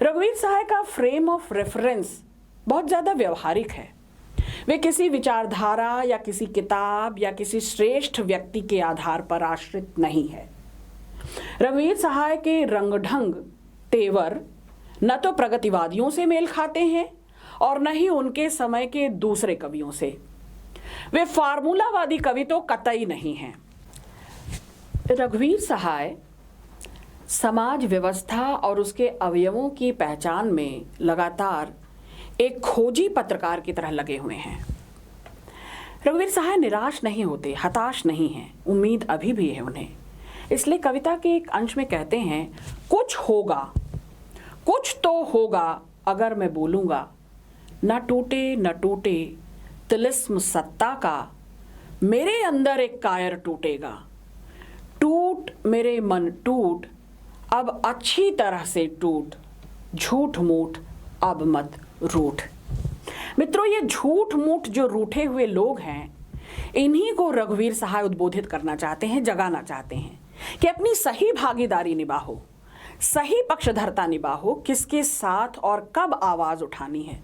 रघुवीर सहाय का frame of reference बहुत ज़्यादा व्यवहारिक है। वे किसी विचारधारा या किसी किताब या किसी श्रेष्ठ व्यक्ति के आधार पर आश्रित नहीं है। रघुवीर सहाय के रंग ढंग तेवर न तो प्रगतिवादियों से मेल खाते हैं और न ही उनके समय के दूसरे कवियों से। वे फार्मूलावादी कवि तो कतई नहीं हैं। रघुवीर सहाय समाज व्यवस्था और उसके अवयवों की पहचान में लगातार एक खोजी पत्रकार की तरह लगे हुए हैं। रघुवीर सहाय निराश नहीं होते, हताश नहीं हैं, उम्मीद अभी भी है उन्हें। इसलिए कविता के एक अंश में कहते हैं, कुछ होगा, कुछ तो होगा अगर मैं बोलूँगा, न टूटे न टूटे तिलिस्म सत्ता का, मेरे अंदर एक कायर टूटेगा। टूट मेरे मन टूट, अब अच्छी तरह से टूट, झूठ मूठ अब मत रूठ। मित्रों, ये झूठ मूठ जो रूठे हुए लोग हैं, इन्हीं को रघुवीर सहाय उद्बोधित करना चाहते हैं, जगाना चाहते हैं कि अपनी सही भागीदारी निभाओ, सही पक्षधरता निभाओ, किसके साथ और कब आवाज उठानी है।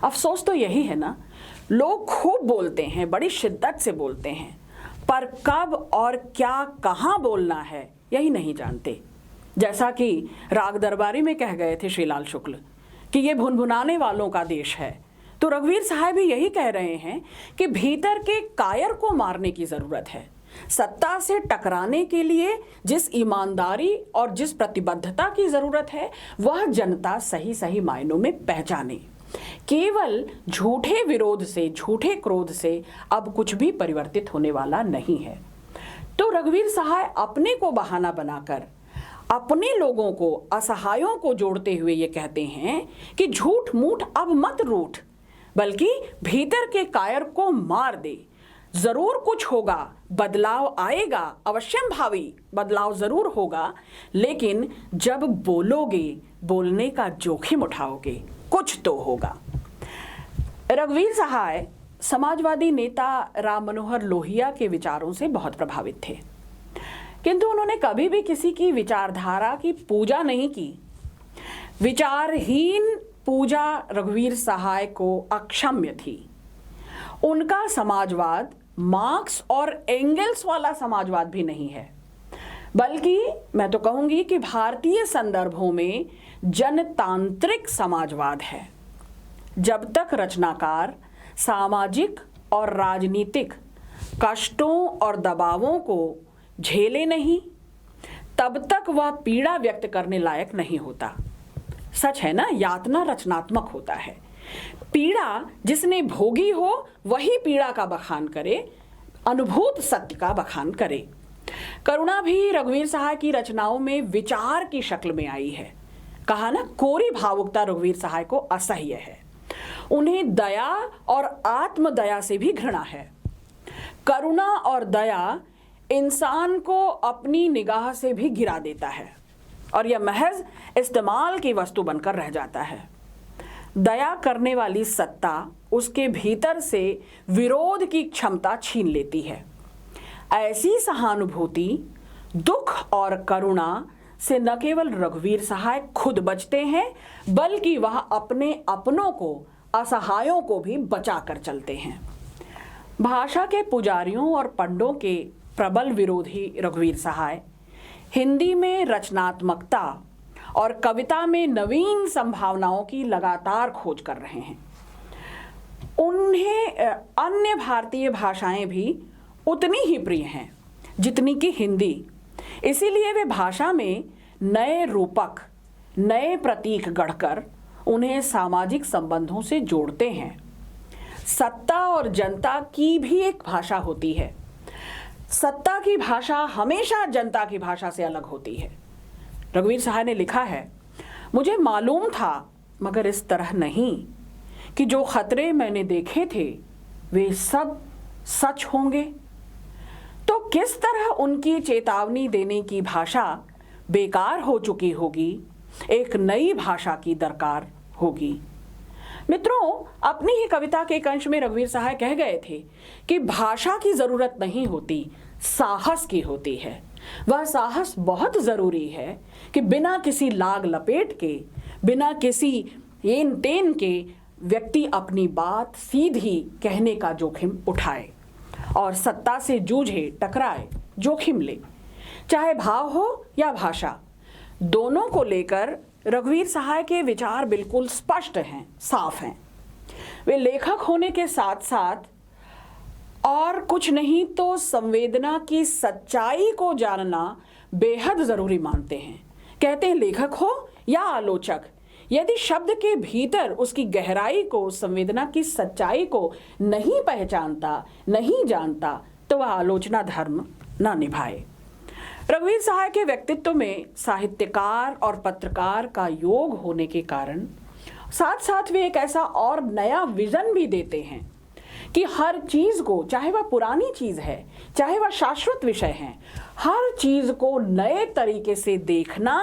अफसोस तो यही है ना, लोग खूब बोलते हैं, बड़ी शिद्दत से बोलते हैं, पर कब और क्या कहाँ बोलना है यही नहीं जानते। जैसा कि राग दरबारी में कह गए थे श्रीलाल शुक्ल कि ये भुनभुनाने वालों का देश है, तो रघुवीर सहाय भी यही कह रहे हैं कि भीतर के कायर को मारने की जरूरत है। सत्ता से टकराने के लिए जिस ईमानदारी और जिस प्रतिबद्धता की जरूरत है, वह जनता सही सही मायनों में पहचाने। केवल झूठे विरोध से, झूठे क्रोध से अब कुछ भी परिवर्तित होने वाला नहीं है। तो रघुवीर सहाय अपने को बहाना बनाकर अपने लोगों को, असहायों को जोड़ते हुए ये कहते हैं कि झूठ मूठ अब मत रूठ, बल्कि भीतर के कायर को मार दे। जरूर कुछ होगा, बदलाव आएगा, अवश्यम भावी बदलाव जरूर होगा, लेकिन जब बोलोगे, बोलने का जोखिम उठाओगे, कुछ तो होगा। रघुवीर सहाय समाजवादी नेता राम मनोहर लोहिया के विचारों से बहुत प्रभावित थे, किंतु उन्होंने कभी भी किसी की विचारधारा की पूजा नहीं की। विचारहीन पूजा रघुवीर सहाय को अक्षम्य थी। उनका समाजवाद मार्क्स और एंगल्स वाला समाजवाद भी नहीं है, बल्कि मैं तो कहूंगी कि भारतीय संदर्भों में जनतांत्रिक समाजवाद है। जब तक रचनाकार सामाजिक और राजनीतिक कष्टों और दबावों को झेले नहीं, तब तक वह पीड़ा व्यक्त करने लायक नहीं होता। सच है ना, यातना रचनात्मक होता है। पीड़ा जिसने भोगी हो वही पीड़ा का बखान करे, अनुभूत सत्य का बखान करे। करुणा भी रघुवीर सहाय की रचनाओं में विचार की शक्ल में आई है। कहा ना, कोरी भावुकता रघुवीर सहाय को असह्य है। उन्हें दया और आत्मदया से भी घृणा है। करुणा और दया इंसान को अपनी निगाह से भी गिरा देता है और यह महज इस्तेमाल की वस्तु बनकर रह जाता है। दया करने वाली सत्ता उसके भीतर से विरोध की क्षमता छीन लेती है। ऐसी सहानुभूति, दुख और करुणा से न केवल रघुवीर सहाय खुद बचते हैं, बल्कि वह अपने अपनों को, असहायों को भी बचा कर चलते हैं। भाषा के पुजारियों और पंडों के प्रबल विरोधी रघुवीर सहाय हिंदी में रचनात्मकता और कविता में नवीन संभावनाओं की लगातार खोज कर रहे हैं। उन्हें अन्य भारतीय भाषाएं भी उतनी ही प्रिय हैं जितनी कि हिंदी। इसीलिए वे भाषा में नए रूपक, नए प्रतीक गढ़कर उन्हें सामाजिक संबंधों से जोड़ते हैं। सत्ता और जनता की भी एक भाषा होती है। सत्ता की भाषा हमेशा जनता की भाषा से अलग होती है। रघुवीर सहाय ने लिखा है, मुझे मालूम था मगर इस तरह नहीं कि जो खतरे मैंने देखे थे वे सब सच होंगे। तो किस तरह उनकी चेतावनी देने की भाषा बेकार हो चुकी होगी, एक नई भाषा की दरकार होगी। मित्रों, अपनी ही कविता के एक अंश में रघुवीर सहाय कह गए थे कि भाषा की जरूरत नहीं होती, साहस की होती है। वह साहस बहुत जरूरी है कि बिना किसी लाग लपेट के, बिना किसी येन तेन के व्यक्ति अपनी बात सीधी कहने का जोखिम उठाए और सत्ता से जूझे, टकराए, जोखिम ले, चाहे भाव हो या भाषा, दोनों को लेकर रघुवीर सहाय के विचार बिल्कुल स्पष्ट हैं, साफ हैं। वे लेखक होने के साथ साथ और कुछ नहीं तो संवेदना की सच्चाई को जानना बेहद जरूरी मानते हैं। कहते हैं लेखक हो या आलोचक, यदि शब्द के भीतर उसकी गहराई को, संवेदना की सच्चाई को नहीं पहचानता, नहीं जानता, तो वह आलोचना धर्म ना निभाए। रघुवीर सहाय के व्यक्तित्व में साहित्यकार और पत्रकार का योग होने के कारण साथ साथ वे एक ऐसा और नया विजन भी देते हैं कि हर चीज को, चाहे वह पुरानी चीज है, चाहे वह शाश्वत विषय है, हर चीज को नए तरीके से देखना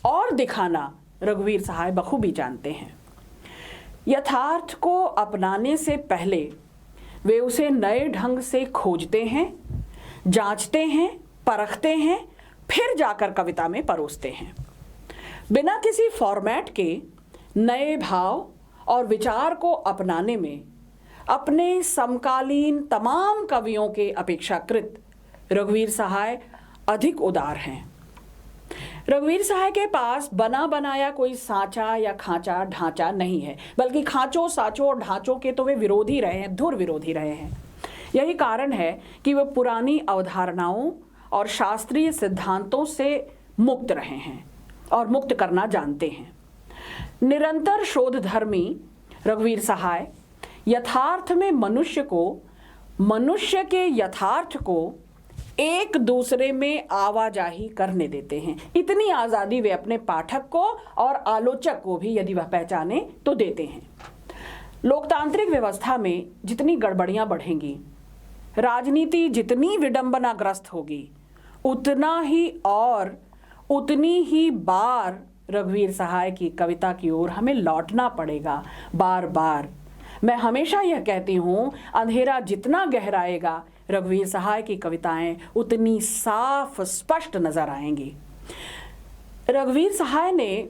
और दिखाना रघुवीर सहाय बखूबी जानते हैं। यथार्थ को अपनाने से पहले वे उसे नए ढंग से खोजते हैं, जांचते हैं, परखते हैं, फिर जाकर कविता में परोसते हैं। बिना किसी फॉर्मेट के नए भाव और विचार को अपनाने में अपने समकालीन तमाम कवियों के अपेक्षाकृत रघुवीर सहाय अधिक उदार हैं। रघुवीर सहाय के पास बना बनाया कोई सांचा या खांचा ढांचा नहीं है, बल्कि खांचों, साँचों और ढांचों के तो वे विरोधी रहे हैं, धुर विरोधी रहे हैं। यही कारण है कि वे पुरानी अवधारणाओं और शास्त्रीय सिद्धांतों से मुक्त रहे हैं और मुक्त करना जानते हैं। निरंतर शोधधर्मी रघुवीर सहाय यथार्थ में मनुष्य को, मनुष्य के यथार्थ को एक दूसरे में आवाजाही करने देते हैं। इतनी आज़ादी वे अपने पाठक को और आलोचक को भी, यदि वह पहचाने तो, देते हैं। लोकतांत्रिक व्यवस्था में जितनी गड़बड़ियां बढ़ेंगी, राजनीति जितनी विडंबनाग्रस्त होगी, उतना ही और उतनी ही बार रघुवीर सहाय की कविता की ओर हमें लौटना पड़ेगा, बार बार। मैं हमेशा यह कहती हूँ, अंधेरा जितना गहराएगा, रघुवीर सहाय की कविताएं उतनी साफ स्पष्ट नजर आएंगी। रघुवीर सहाय ने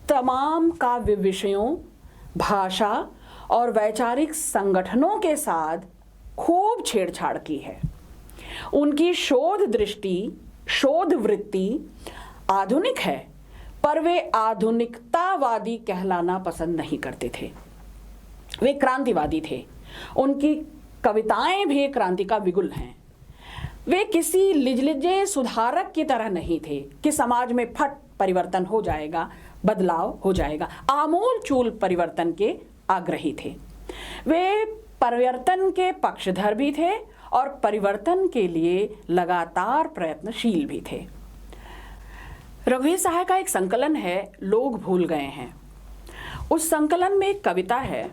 तमाम काव्य विषयों, भाषा और वैचारिक संगठनों के साथ खूब छेड़छाड़ की है। उनकी शोध दृष्टि, शोध वृत्ति आधुनिक है, पर वे आधुनिकतावादी कहलाना पसंद नहीं करते थे। वे क्रांतिवादी थे। उनकी कविताएं भी क्रांति का बिगुल हैं। वे किसी लिजलिजे सुधारक की तरह नहीं थे कि समाज में फट परिवर्तन हो जाएगा, बदलाव हो जाएगा। आमूल चूल परिवर्तन के आग्रही थे। वे परिवर्तन के पक्षधर भी थे और परिवर्तन के लिए लगातार प्रयत्नशील भी थे। रघुवीर सहाय का एक संकलन है, लोग भूल गए हैं। उस संकलन में एक कविता है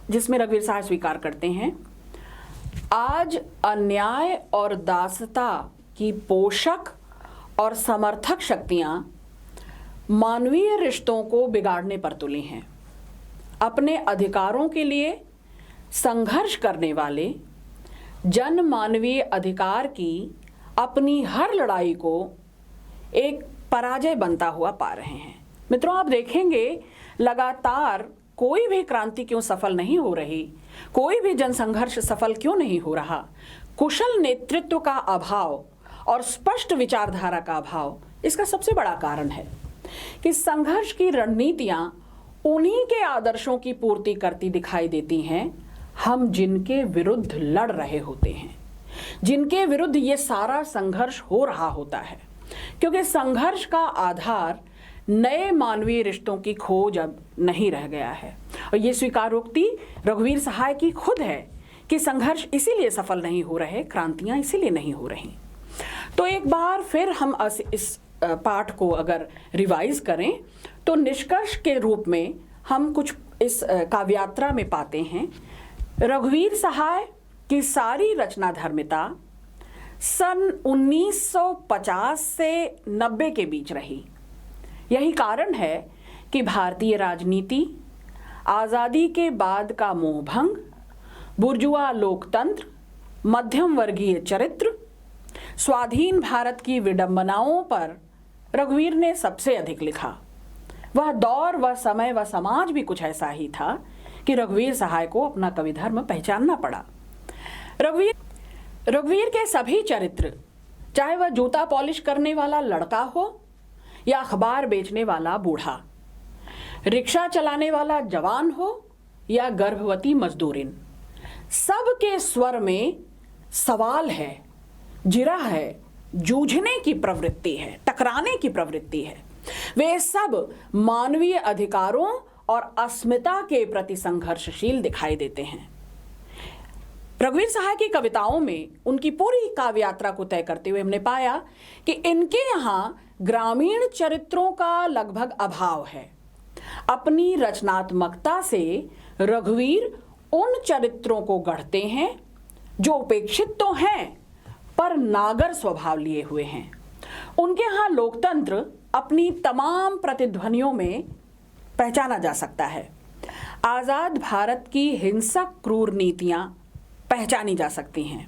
जिसमें रघुवीर सहाय स्वीकार करते हैं, आज अन्याय और दासता की पोषक और समर्थक शक्तियां मानवीय रिश्तों को बिगाड़ने पर तुली हैं। अपने अधिकारों के लिए संघर्ष करने वाले जन मानवीय अधिकार की अपनी हर लड़ाई को एक पराजय बनता हुआ पा रहे हैं। मित्रों, आप देखेंगे लगातार कोई भी क्रांति क्यों सफल नहीं हो रही, कोई भी जनसंघर्ष सफल क्यों नहीं हो रहा। कुशल नेतृत्व का अभाव और स्पष्ट विचारधारा का अभाव इसका सबसे बड़ा कारण है कि संघर्ष की रणनीतियां उन्हीं के आदर्शों की पूर्ति करती दिखाई देती हैं, हम जिनके विरुद्ध लड़ रहे होते हैं, जिनके विरुद्ध ये सारा संघर्ष हो रहा होता है। क्योंकि संघर्ष का आधार नए मानवीय रिश्तों की खोज अब नहीं रह गया है। और ये स्वीकारोक्ति रघुवीर सहाय की खुद है कि संघर्ष इसीलिए सफल नहीं हो रहे, क्रांतियां इसीलिए नहीं हो रही। तो एक बार फिर हम इस पाठ को अगर रिवाइज करें तो निष्कर्ष के रूप में हम कुछ इस काव्यात्रा में पाते हैं। रघुवीर सहाय की सारी रचनाधर्मिता सन 1950 से 90 के बीच रही। यही कारण है कि भारतीय राजनीति, आज़ादी के बाद का मोहभंग, बुर्जुआ लोकतंत्र, मध्यम वर्गीय चरित्र, स्वाधीन भारत की विडंबनाओं पर रघुवीर ने सबसे अधिक लिखा। वह दौर, वह समय, वह समाज भी कुछ ऐसा ही था कि रघुवीर सहाय को अपना कवि धर्म पहचानना पड़ा। रघुवीर के सभी चरित्र, चाहे वह जूता पॉलिश करने वाला लड़का हो या अखबार बेचने वाला बूढ़ा, रिक्शा चलाने वाला जवान हो या गर्भवती मजदूरिन, सबके स्वर में सवाल है, जिरह है, जूझने की प्रवृत्ति है, टकराने की प्रवृत्ति है। वे सब मानवीय अधिकारों और अस्मिता के प्रति संघर्षशील दिखाई देते हैं। रघुवीर सहाय की कविताओं में उनकी पूरी काव्य यात्रा को तय करते हुए हमने पाया कि इनके यहाँ ग्रामीण चरित्रों का लगभग अभाव है। अपनी रचनात्मकता से रघुवीर उन चरित्रों को गढ़ते हैं जो उपेक्षित तो हैं पर नागर स्वभाव लिए हुए हैं। उनके यहाँ लोकतंत्र अपनी तमाम प्रतिध्वनियों में पहचाना जा सकता है। आजाद भारत की हिंसक क्रूर नीतियां पहचानी जा सकती हैं।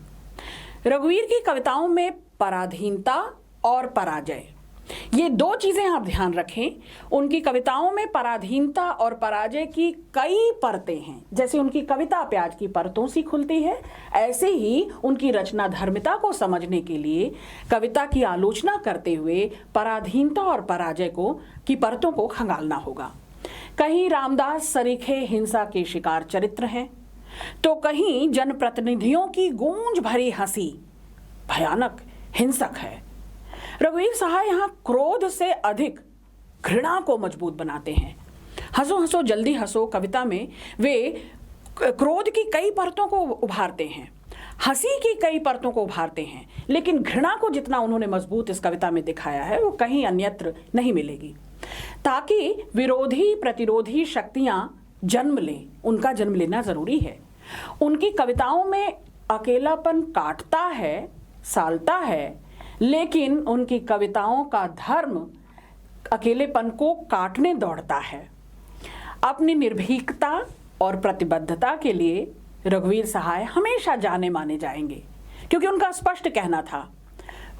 रघुवीर की कविताओं में पराधीनता और पराजय, ये दो चीजें आप ध्यान रखें। उनकी कविताओं में पराधीनता और पराजय की कई परतें हैं। जैसे उनकी कविता प्याज की परतों से खुलती है, ऐसे ही उनकी रचना धर्मिता को समझने के लिए कविता की आलोचना करते हुए पराधीनता और पराजय की परतों को खंगालना होगा। कहीं रामदास सरीखे हिंसा के शिकार चरित्र हैं, तो कहीं जनप्रतिनिधियों की गूंज भरी हंसी भयानक हिंसक है। रघुवीर सहाय यहाँ क्रोध से अधिक घृणा को मजबूत बनाते हैं। हंसो हंसो जल्दी हंसो कविता में वे क्रोध की कई परतों को उभारते हैं, हंसी की कई परतों को उभारते हैं, लेकिन घृणा को जितना उन्होंने मजबूत इस कविता में दिखाया है वो कहीं अन्यत्र नहीं मिलेगी। ताकि विरोधी प्रतिरोधी शक्तियां जन्म लें, उनका जन्म लेना जरूरी है। उनकी कविताओं में अकेलापन काटता है, सालता है, लेकिन उनकी कविताओं का धर्म अकेलेपन को काटने दौड़ता है। अपनी निर्भीकता और प्रतिबद्धता के लिए रघुवीर सहाय हमेशा जाने माने जाएंगे, क्योंकि उनका स्पष्ट कहना था,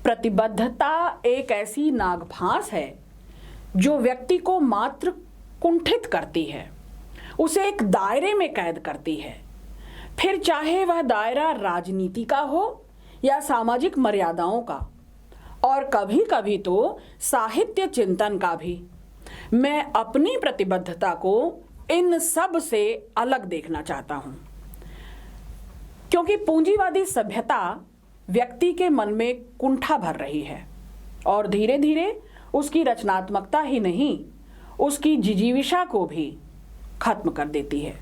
प्रतिबद्धता एक ऐसी नागफांस है जो व्यक्ति को मात्र कुंठित करती है, उसे एक दायरे में कैद करती है, फिर चाहे वह दायरा राजनीति का हो या सामाजिक मर्यादाओं का, और कभी कभी तो साहित्य चिंतन का भी। मैं अपनी प्रतिबद्धता को इन सब से अलग देखना चाहता हूं, क्योंकि पूंजीवादी सभ्यता व्यक्ति के मन में कुंठा भर रही है और धीरे धीरे उसकी रचनात्मकता ही नहीं, उसकी जिजीविषा को भी खत्म कर देती है।